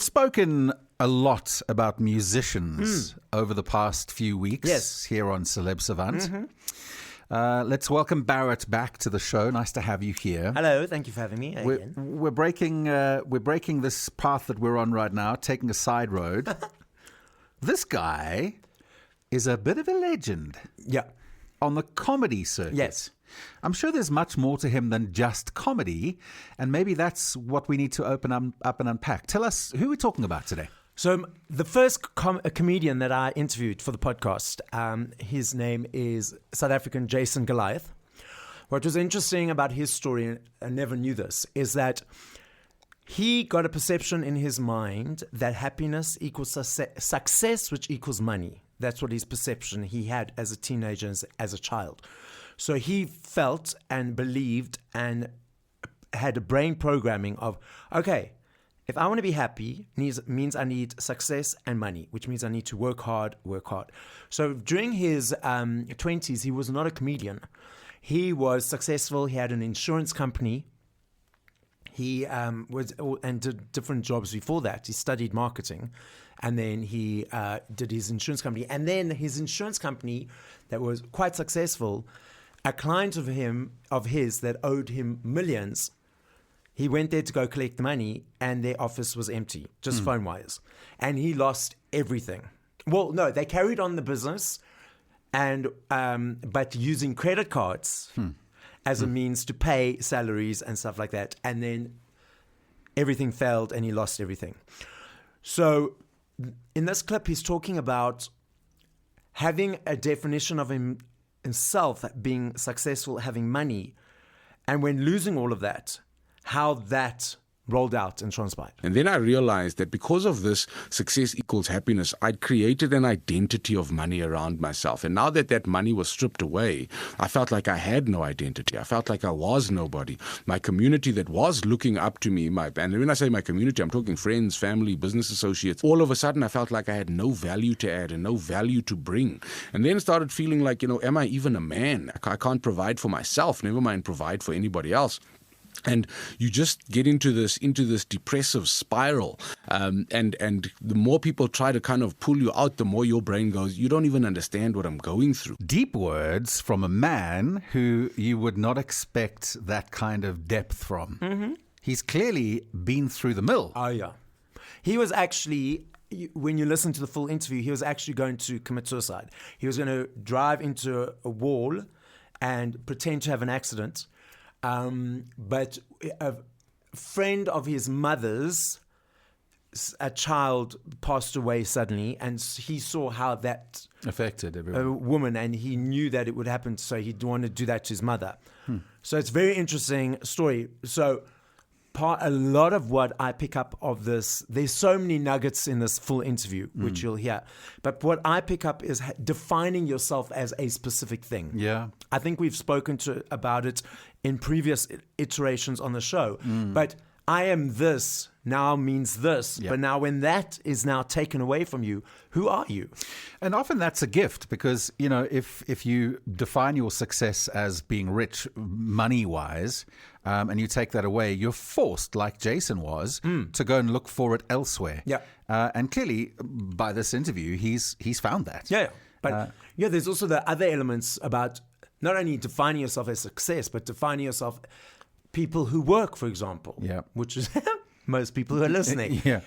Spoken a lot about musicians over the past few weeks here on Celeb Savant. Let's welcome Barret back to the show. Nice to have you here. Hello, thank you for having me again. We're breaking this path that we're on right now, taking a side road. This guy is a bit of a legend. Yeah. On the comedy circuit. Yes. I'm sure there's much more to him than just comedy, and maybe that's what we need to open up and unpack. Tell us, who we're talking about today. So the first comedian that I interviewed for the podcast, his name is South African Jason Goliath. What was interesting about his story, and I never knew this, is that he got a perception in his mind that happiness equals success, which equals money. That's what his perception he had as a teenager, as a child. So he felt and believed and had a brain programming of, okay, if I want to be happy, means I need success and money, which means I need to work hard. So during his 20s, he was not a comedian. He was successful. He had an insurance company. He did different jobs before that. He studied marketing, and then he did his insurance company. And then his insurance company that was quite successful, a client of his that owed him millions, he went there to go collect the money, and their office was empty, just phone wires. And he lost everything. Well, no, they carried on the business, and but using credit cards as a means to pay salaries and stuff like that. And then everything failed, and he lost everything. So in this clip, he's talking about having a definition of himself being successful, having money, and when losing all of that, how that rolled out and transpired. And then I realized that because of this success equals happiness, I'd created an identity of money around myself. And now that that money was stripped away, I felt like I had no identity. I felt like I was nobody. My community that was looking up to me, and when I say my community, I'm talking friends, family, business associates, all of a sudden I felt like I had no value to add and no value to bring. And then started feeling like, am I even a man? I can't provide for myself, never mind provide for anybody else. And you just get into this depressive spiral, and the more people try to kind of pull you out, the more your brain goes, you don't even understand what I'm going through. Deep words from a man who you would not expect that kind of depth from. Mm-hmm. He's clearly been through the mill. Oh, yeah. He was actually, when you listen to the full interview, he was actually going to commit suicide. He was going to drive into a wall and pretend to have an accident. But a friend of his mother's, a child passed away suddenly, and he saw how that affected everyone. A woman, and he knew that it would happen, so he'd want to do that to his mother. So it's a very interesting story. So a lot of what I pick up of this, there's so many nuggets in this full interview, which you'll hear. But what I pick up is defining yourself as a specific thing. Yeah. I think we've spoken about it in previous iterations on the show. But I am this now means this. Yeah. But now when that is now taken away from you, who are you? And often that's a gift because, if you define your success as being rich money-wise, and you take that away, you're forced, like Jason was, to go and look for it elsewhere. Yeah. And clearly, by this interview, he's found that. Yeah. But there's also the other elements about not only defining yourself as success, but defining yourself, people who work, for example. Yeah. Which is most people who are listening. Yeah.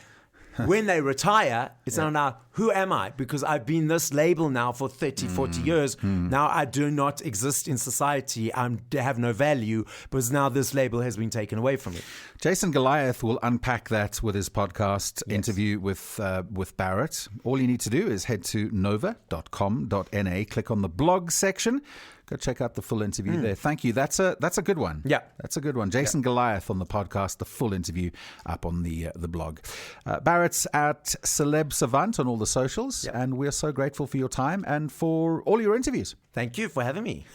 When they retire, it's now, who am I? Because I've been this label now for 30, 40 years. Now I do not exist in society. I have no value because now this label has been taken away from me. Jason Goliath will unpack that with his podcast interview with Barret. All you need to do is head to nova.com.na, click on the blog section. Go check out the full interview there. Thank you. That's a good one. Yeah. That's a good one. Jason Goliath on the podcast, the full interview up on the blog. Barret's at Celeb Savant on all the socials, and we're so grateful for your time and for all your interviews. Thank you for having me.